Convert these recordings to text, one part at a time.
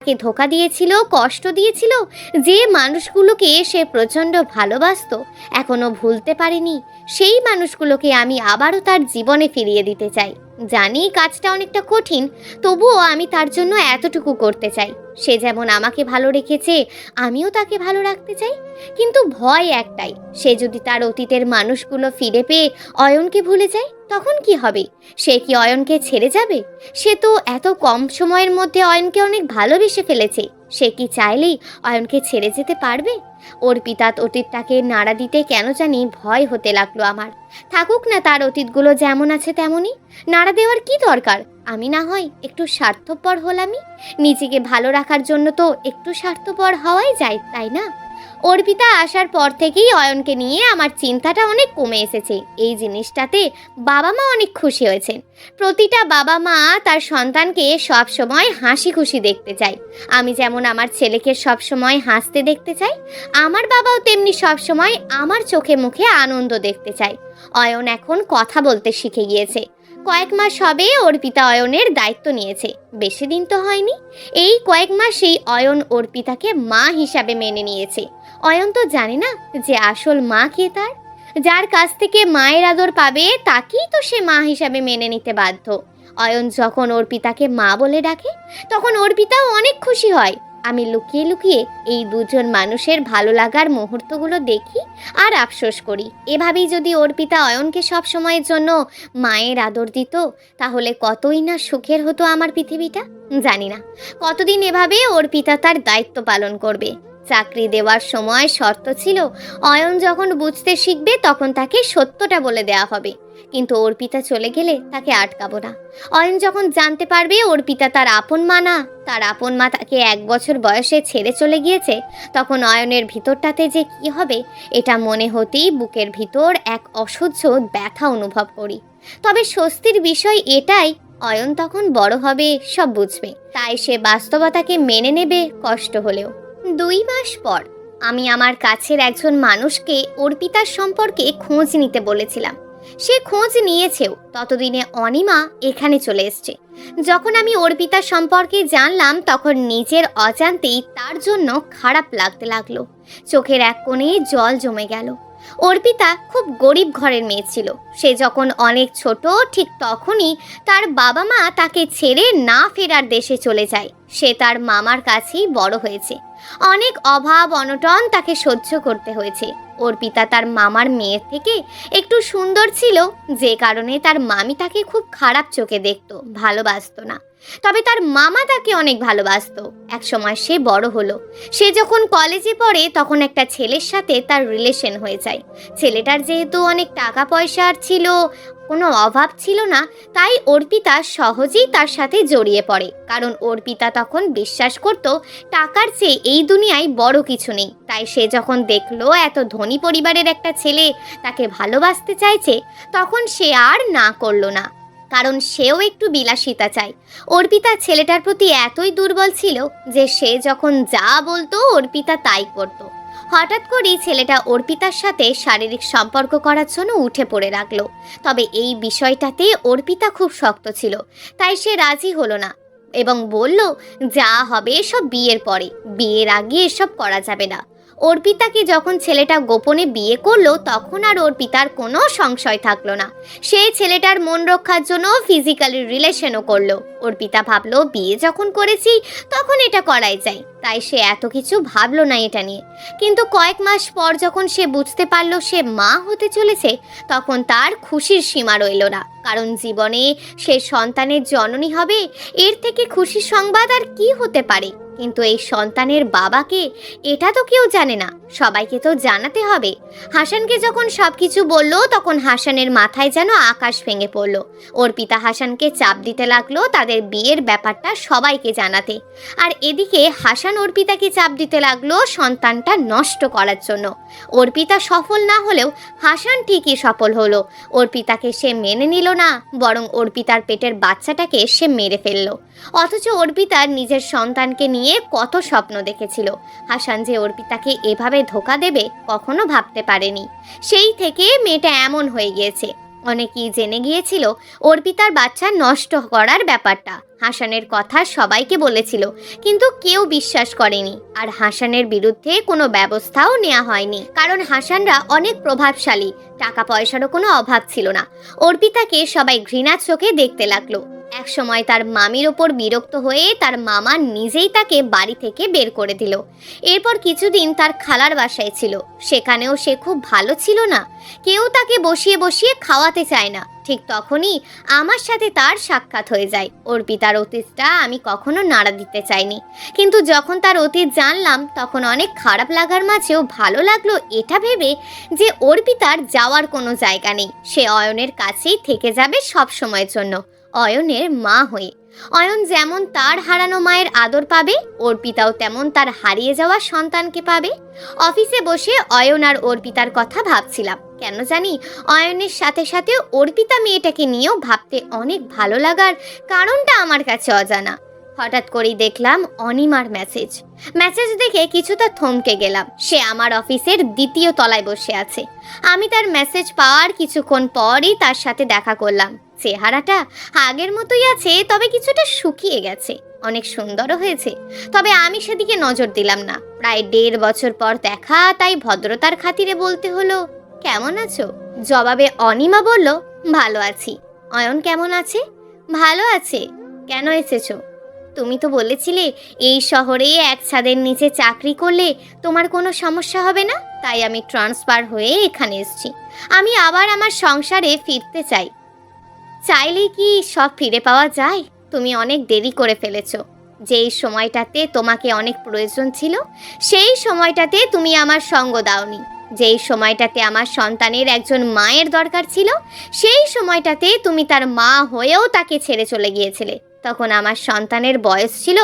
কে ধোকা দিয়েছিল, কষ্ট দিয়েছিল, যে মানুষগুলোকে সে প্রচণ্ড ভালোবাসতো, এখনো ভুলতে পারেনি, সেই মানুষগুলোকে আমি আবারও তার জীবনে ফিরিয়ে দিতে চাই। জানি কাজটা অনেকটা কঠিন, তবুও আমি তার জন্য এতটুকু করতে চাই। সে যেমন আমাকে ভালো রেখেছে, আমিও তাকে ভালো রাখতে চাই। কিন্তু ভয় একটাই, সে যদি তার অতীতের মানুষগুলো ফিরে পেয়ে অয়নকে ভুলে যায়, তখন কি হবে? সে কি অয়নকে ছেড়ে যাবে? সে তো এত কম সময়ের মধ্যে অয়নকে অনেক ভালোবেসে ফেলেছে। সে কি চাইলেই অয়নকে ছেড়ে যেতে পারবে? অর্পিতা অতীতটাকে নাড়া দিতে কেন জানি ভয় হতে লাগলো আমার। থাকুক না তার অতীতগুলো যেমন আছে তেমনই, নাড়া দেওয়ার কি দরকার? আমি না হয় একটু স্বার্থপর হলামই। নিজেকে ভালো রাখার জন্য তো একটু স্বার্থপর হওয়াই যায়, তাই না? অর্পিতা আসার পর থেকেই অয়নকে নিয়ে আমার চিন্তাটা অনেক কমে এসেছে। এই জিনিসটাতে বাবা মা অনেক খুশি হয়েছেন। প্রতিটা বাবা মা তার সন্তানকে সব সময় হাসি খুশি দেখতে চায়। আমি যেমন আমার ছেলেকে সব সময় হাসতে দেখতে চাই, আমার বাবাও তেমনি সব সময় আমার চোখে মুখে আনন্দ দেখতে চায়। অয়ন এখন কথা বলতে শিখে গিয়েছে। কয়েক মাস হবে অর্পিতা অয়নের দায়িত্ব নিয়েছে, বেশি দিন তো হয়নি। এই কয়েক মাসেই অয়ন অর্পিতাকে মা হিসাবে মেনে নিয়েছে। অয়ন তো জানে না যে আসল মা কে তার। যার কাছ থেকে মায়ের আদর পাবে তাকেই তো সে মা হিসাবে মেনে নিতে বাধ্য। অয়ন যখন অর্পিতাকে মা বলে ডাকে, তখন অর্পিতাও অনেক খুশি হয়। আমি লুকিয়ে লুকিয়ে এই দুজন মানুষের ভালো লাগার মুহূর্তগুলো দেখি আর আফসোস করি। এভাবেই যদি অর্পিতা অয়নকে সব সময়ের জন্য মায়ের আদর দিত, তাহলে কতই না সুখের হতো আমার পৃথিবীটা। জানি না কতদিন এভাবে অর্পিতা তার দায়িত্ব পালন করবে। চাকরি দেওয়ার সময় শর্ত ছিল, অয়ন যখন বুঝতে শিখবে তখন তাকে সত্যটা বলে দেয়া হবে। কিন্তু অর্পিতা চলে গেলে তাকে আটকাবো না। অয়ন যখন জানতে পারবে অর্পিতা তার আপন মা না, তার আপন মা তাকে 1 বছর বয়সে ছেড়ে চলে গিয়েছে, তখন অয়নের ভিতরটাতে যে কি হবে, এটা মনে হতেই বুকের ভিতর এক অসহ্য ব্যথা অনুভব করি। তবে স্বস্তির বিষয় এটাই, অয়ন তখন বড় হবে, সব বুঝবে, তাই সে বাস্তবতাকে মেনে নেবে কষ্ট হলেও। 2 মাস পর আমি আমার কাছের একজন মানুষকে অর্পিতার সম্পর্কে খোঁজ নিতে বলেছিলাম। সে খোঁজ নিয়েছেও। ততদিনে অনিমা এখানে চলে এসছে। যখন আমি অর্পিতা সম্পর্কে জানলাম, তখন নিজের অজান্তেই তার জন্য খারাপ লাগতে লাগলো। চোখের এক কোণে জল জমে গেল। অর্পিতা খুব গরিব ঘরের মেয়ে ছিল। সে যখন অনেক ছোট, ঠিক তখনই তার বাবা মা তাকে ছেড়ে না ফেরার দেশে চলে যায়। সে তার মামার কাছেই বড় হয়েছে। অনেক অভাব অনটন তাকে সহ্য করতে হয়েছে। অর্পিতা তার মামার মেয়ের থেকে একটু সুন্দর ছিল, যে কারণে তার মামি তাকে খুব খারাপ চোখে দেখতো, ভালোবাসতো না। তবে তার মামা তাকে অনেক ভালোবাসতো। একসময় সে বড় হলো। সে যখন কলেজে পড়ে, তখন একটা ছেলের সাথে তার রিলেশন হয়ে যায়। ছেলেটার যেহেতু অনেক টাকা পয়সার ছিল, কোনো অভাব ছিল না, তাই অর্পিতা সহজেই তার সাথে জড়িয়ে পড়ে। কারণ অর্পিতা তখন বিশ্বাস করত টাকার চেয়ে এই দুনিয়ায় বড় কিছু নেই। তাই সে যখন দেখলো এত ধনী পরিবারের একটা ছেলে তাকে ভালোবাসতে চাইছে, তখন সে আর না করলো না, কারণ সেও একটু বিলাসিতা চায়। অর্পিতা ছেলেটার প্রতি এতই দুর্বল ছিল যে সে যখন যা বলতো অর্পিতা তাই করত। হঠাৎ করেই ছেলেটা অর্পিতার সাথে শারীরিক সম্পর্ক করার জন্য উঠে পড়ে লাগলো। তবে এই বিষয়টাতে অর্পিতা খুব শক্ত ছিল, তাই সে রাজি হলো না এবং বলল, যা হবে সব বিয়ের পরে, বিয়ের আগে এসব করা যাবে না। অর্পিতাকে যখন ছেলেটা গোপনে বিয়ে করলো, তখন আর অর্পিতার কোনো সংশয় থাকলো না। সে ছেলেটার মন রক্ষার জন্য ফিজিক্যালি রিলেশনও করলো। অর্পিতা ভাবলো, বিয়ে যখন করেছি তখন এটা করাই যায়, তাই সে এত কিছু ভাবলো না এটা নিয়ে। কিন্তু কয়েক মাস পর যখন সে বুঝতে পারলো সে মা হতে চলেছে, তখন তার খুশির সীমা রইল না। কারণ জীবনে সে সন্তানের জননী হবে, এর থেকে খুশির সংবাদ আর কি হতে পারে। কিন্তু এই সন্তানের বাবাকে এটা তো কেউ জানে না, সবাইকে তো জানাতে হবে। হাসানকে যখন সবকিছু বলল, তখন হাসানের মাথায় যেন আকাশ ভেঙে পড়ল। অর্পিতা হাসানকে চাপ দিতে লাগলো তাদের বিয়ের ব্যাপারটা সবাইকে জানাতে। আর এদিকে হাসান অর্পিতাকে চাপ দিতে লাগলো সন্তানটা নষ্ট করার জন্য। অর্পিতা সফল না হলেও হাসান ঠিকই সফল হলো। অর্পিতাকে সে মেনে নিল না, বরং অর্পিতার পেটের বাচ্চাটাকে সে মেরে ফেললো। অথচ অর্পিতার নিজের সন্তানকে নিয়ে কত স্বপ্ন দেখেছিল। হাসান যে অর্পিতাকে এভাবে ধোঁকা দেবে কখনো ভাবতে পারেনি। সেই থেকে মেয়েটা এমন হয়ে গিয়েছে। অনেকেই জেনে গিয়েছিল অর্পিতার বাচ্চা নষ্ট করার ব্যাপারটা। হাসানের কথা সবাইকে বলেছিল, কিন্তু কেউ বিশ্বাস করেনি। আর হাসানের বিরুদ্ধে কোনো ব্যবস্থাও নেওয়া হয়নি, কারণ হাসানরা অনেক প্রভাবশালী, টাকা পয়সারও কোনো অভাব ছিল না। অর্পিতাকে সবাই ঘৃণার চোখে দেখতে লাগলো। এক সময় তার মামির ওপর বিরক্ত হয়ে তার মামা নিজেই তাকে বাড়ি থেকে বের করে দিল। এরপর কিছুদিন তার খালার বাসায় ছিল, সেখানেও সে খুব ভালো ছিল না। কেউ তাকে বসিয়ে বসিয়ে খাওয়াতে চায় না। ঠিক তখনই আমার সাথে তার সাক্ষাৎ হয়ে যায়। অর্পিতার অতীতটা আমি কখনো নাড়া দিতে চাইনি, কিন্তু যখন তার অতীত জানলাম তখন অনেক খারাপ লাগার মাঝেও ভালো লাগলো এটা ভেবে যে অর্পিতার যাওয়ার কোনো জায়গা নেই। সে অয়নের কাছেই থেকে যাবে সব সময়ের জন্য, অয়নের মা হয়ে। অয়ন যেমন তার হারানো মায়ের আদর পাবে, অর্পিতাও তেমন তার হারিয়ে যাওয়া সন্তানকে পাবে। অফিসে বসে অয়ন আর অর্পিতার কথা ভাবছিলাম। কেন জানি অয়নের সাথে সাথে অর্পিতা মেয়েটাকে নিয়েও ভাবতে অনেক ভালো লাগার কারণটা আমার কাছে অজানা। হঠাৎ করেই দেখলাম অনিমার মেসেজ দেখে কিছুটা থমকে গেলাম। সে আমার অফিসের দ্বিতীয় তলায় বসে আছে। আমি তার মেসেজ পাওয়ার কিছুক্ষণ পরই তার সাথে দেখা করলাম। চেহারাটা আগের মতোই আছে, তবে কিছুটা শুকিয়ে গেছে, অনেক সুন্দরও হয়েছে। তবে আমি সেদিকে নজর দিলাম না। প্রায় 1.5 বছর পর দেখা, তাই ভদ্রতার খাতিরে বলতে হলো, কেমন আছো? জবাবে অনিমা বলল, ভালো আছি। অয়ন কেমন আছে? ভালো আছে। কেন এসেছো? তুমি তো বলেছিলে এই শহরে এক ছাদের নিচে চাকরি করলে তোমার কোনো সমস্যা হবে না, তাই আমি ট্রান্সফার হয়ে এখানে এসেছি। আমি আবার আমার সংসারে ফিরতে চাই। চাইলেই কি সব ফিরে পাওয়া যায়? তুমি অনেক দেরি করে ফেলেছো। যেই সময়টাতে তোমাকে অনেক প্রয়োজন ছিল, সেই সময়টাতে তুমি আমার সঙ্গ দাওনি। যেই সময়টাতে আমার সন্তানের একজন মায়ের দরকার ছিল, সেই সময়টাতে তুমি তার মা হয়েও তাকে ছেড়ে চলে গিয়েছিলে। তখন আমার সন্তানের বয়স ছিল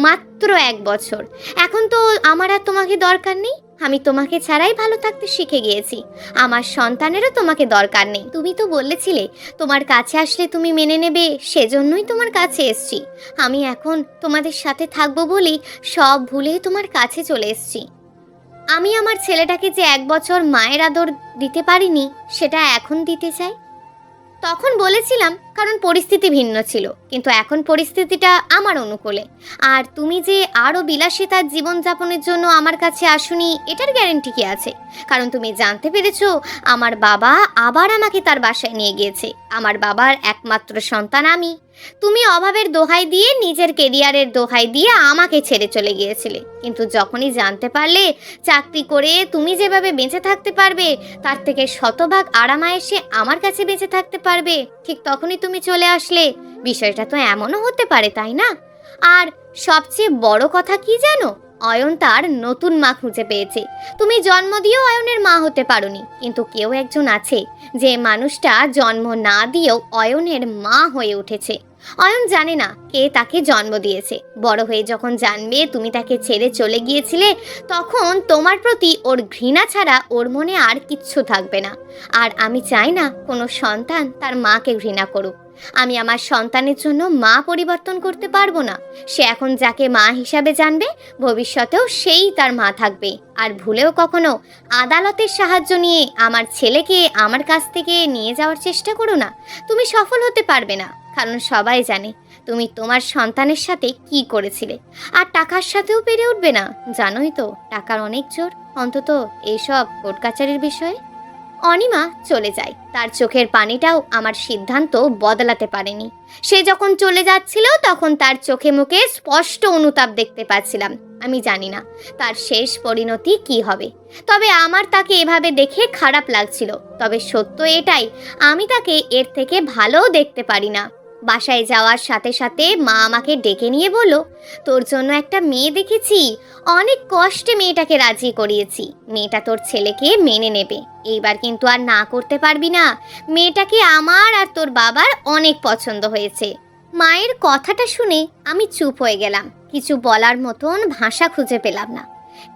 মাত্র 1 বছর। এখন তো আমার আর তোমাকে দরকার নেই। আমি তোমাকে ছাড়াই ভালো থাকতে শিখে গিয়েছি। আমার সন্তানেরও তোমাকে দরকার নেই। তুমি তো বলেছিলে তোমার কাছে আসলে তুমি মেনে নেবে, সেজন্যই তোমার কাছে এসেছি। আমি এখন তোমাদের সাথে থাকবো বলেই সব ভুলে তোমার কাছে চলে এসেছি। আমি আমার ছেলেটাকে যে 1 বছর মায়ের আদর দিতে পারিনি, সেটা এখন দিতে চাই। তখন বলেছিলাম কারণ পরিস্থিতি ভিন্ন ছিল, কিন্তু এখন পরিস্থিতিটা আমার অনুকূলে। আর তুমি যে আরও বিলাসিতার জীবনযাপনের জন্য আমার কাছে আসুনি, এটার গ্যারেন্টি কি আছে? কারণ তুমি জানতে পেরেছো আমার বাবা আবার আমাকে তার বাসায় নিয়ে গিয়েছে। আমার বাবার একমাত্র সন্তান আমি। তুমি অভাবের দোহাই দিয়ে, নিজের কেরিয়ারের দোহাই দিয়ে আমাকে ছেড়ে চলে গিয়েছিলে, কিন্তু যখনই জানতে পারলে চাকরি করে তুমি যেভাবে বেঁচে থাকতে পারবে, তার থেকে শতভাগ আরামায়েশে আমার কাছে বেঁচে থাকতে পারবে, ঠিক তখনই তুমি চলে আসলে। বিষয়টা তো এমনও হতে পারে, তাই না? আর সবচেয়ে বড় কথা কি জানো? অয়ন তার নতুন মা খুঁজে পেয়েছে। তুমি জন্ম দিয়েও অয়নের মা হতে পারোনি, কিন্তু কেউ একজন আছে যে মানুষটা জন্ম না দিয়েও অয়নের মা হয়ে উঠেছে। অয়ন জানে না কে তাকে জন্ম দিয়েছে। বড় হয়ে যখন জানবে তুমি তাকে ছেড়ে চলে গিয়েছিলে, তখন তোমার প্রতি ওর ঘৃণা ছাড়া ওর মনে আর কিচ্ছু থাকবে না। আর আমি চাই না কোনো সন্তান তার মাকে ঘৃণা করুক। আমি আমার সন্তানের জন্য মা পরিবর্তন করতে পারবো না। সে এখন যাকে মা হিসাবে জানবে, ভবিষ্যতেও সেই তার মা থাকবে। আর ভুলেও কখনো আদালতের সাহায্য নিয়ে আমার ছেলেকে আমার কাছ থেকে নিয়ে যাওয়ার চেষ্টা করো না। তুমি সফল হতে পারবে না, কারণ সবাই জানে তুমি তোমার সন্তানের সাথে কি করেছিলে। আর টাকার সাথেও পেরে উঠবে না, জানোই তো টাকার অনেক জোর, অন্তত এইসব কোর্ট কাচারির বিষয়ে। অনিমা চলে যায়। তার চোখের পানিটাও আমার সিদ্ধান্ত বদলাতে পারেনি। সে যখন চলে যাচ্ছিল তখন তার চোখে মুখে স্পষ্ট অনুতাপ দেখতে পাচ্ছিলাম। আমি জানি না তার শেষ পরিণতি কি হবে, তবে আমার তাকে এভাবে দেখে খারাপ লাগছিল। তবে সত্য এটাই, আমি তাকে এর থেকে ভালোও দেখতে পারি না। বাসায় যাওয়ার সাথে সাথে মা আমাকে ডেকে নিয়ে বলল, তোর জন্য একটা মেয়ে দেখেছি। অনেক কষ্টে মেয়েটাকে রাজি করিয়েছি। মেয়েটা তোর ছেলেকে মেনে নেবে। এইবার কিন্তু আর না করতে পারবি না। মেয়েটাকে আমার আর তোর বাবার অনেক পছন্দ হয়েছে। মায়ের কথাটা শুনে আমি চুপ হয়ে গেলাম। কিছু বলার মতন ভাষা খুঁজে পেলাম না।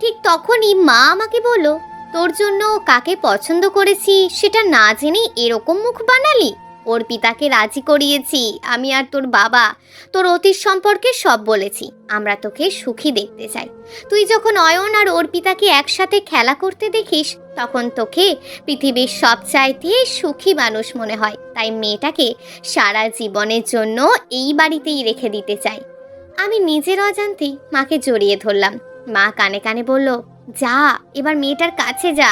ঠিক তখনই মা আমাকে বলল, তোর জন্য কাকে পছন্দ করেছি সেটা না জেনে এরকম মুখ বানালি? অর্পিতাকে রাজি করিয়েছি। আমি আর তোর বাবা তোর অতীত সম্পর্কে সব বলেছি। আমরা তোকে সুখী দেখতে চাই। তুই যখন অয়ন আর অর্পিতাকে একসাথে খেলা করতে দেখিস তখন তোকে পৃথিবীর সবচাইতে সুখী মানুষ মনে হয়। তাই মেয়েটাকে সারা জীবনের জন্য এই বাড়িতেই রেখে দিতে চাই। আমি নিজের অজান্তেই মাকে জড়িয়ে ধরলাম। মা কানে কানে বলল, যা, এবার মেয়েটার কাছে যা,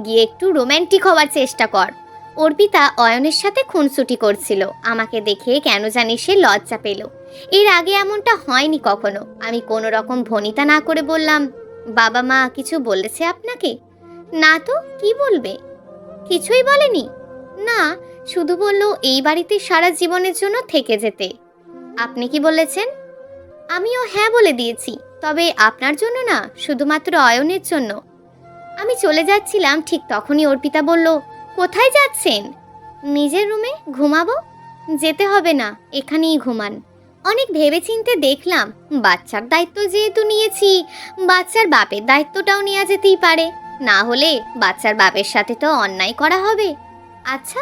গিয়ে একটু রোম্যান্টিক হওয়ার চেষ্টা কর। অর্পিতা অয়নের সাথে খুনসুটি করছিল। আমাকে দেখে কেন জানি সে লজ্জা পেল। এর আগে এমনটা হয়নি কখনো। আমি কোনো রকম ভনিতা না করে বললাম, বাবা মা কিছু বলেছে আপনাকে? না তো, কি বলবে? কিছুই বলেনি? না, শুধু বলল এই বাড়িতে সারা জীবনের জন্য থেকে যেতে। আপনি কি বলেছেন? আমিও হ্যাঁ বলে দিয়েছি, তবে আপনার জন্য না, শুধুমাত্র অয়নের জন্য। আমি চলে যাচ্ছিলাম, ঠিক তখনই অর্পিতা বলল, কোথায় যাচ্ছেন? নিজের রুমে ঘুমাবো। যেতে হবে না, এখানেই ঘুমান। অনেক ভেবেচিন্তে দেখলাম বাচ্চার দায়িত্ব যেহেতু নিয়েছি, বাচ্চার বাপের দায়িত্বটাও নেওয়া যেতেই পারে। না হলে বাচ্চার বাপের সাথে তো অন্যায় করা হবে। আচ্ছা,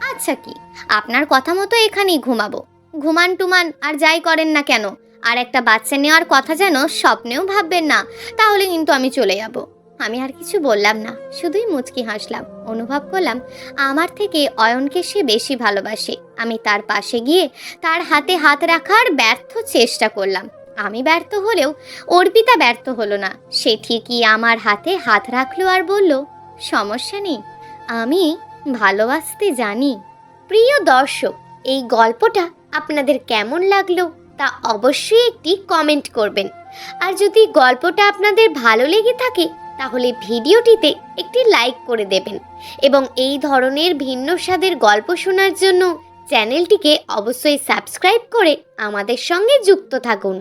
আচ্ছা কি, আপনার কথা মতো এখানেই ঘুমাবো। ঘুমান টুমান আর যাই করেন না কেন, আর একটা বাচ্চা নেওয়ার কথা যেন স্বপ্নেও ভাববেন না, তাহলে কিন্তু আমি চলে যাব। আমি আর কিছু বললাম না, শুধুই মুচকি হাসলাম। অনুভব করলাম আমার থেকে অয়নকে সে বেশি ভালোবাসে। আমি তার পাশে গিয়ে তার হাতে হাত রাখার ব্যর্থ চেষ্টা করলাম। আমি ব্যর্থ হলেও অর্পিতা ব্যর্থ হলো না। সে ঠিকই আমার হাতে হাত রাখলো আর বলল, সমস্যা নেই, আমি ভালোবাসতে জানি। প্রিয় দর্শক, এই গল্পটা আপনাদের কেমন লাগলো তা অবশ্যই একটি কমেন্ট করবেন। আর যদি গল্পটা আপনাদের ভালো লেগে থাকে তাহলে ভিডিওটিতে একটি লাইক করে দেবেন এবং এই ধরনের ভিন্ন স্বাদের গল্প শোনার জন্য চ্যানেলটিকে অবশ্যই সাবস্ক্রাইব করে আমাদের সঙ্গে যুক্ত থাকুন।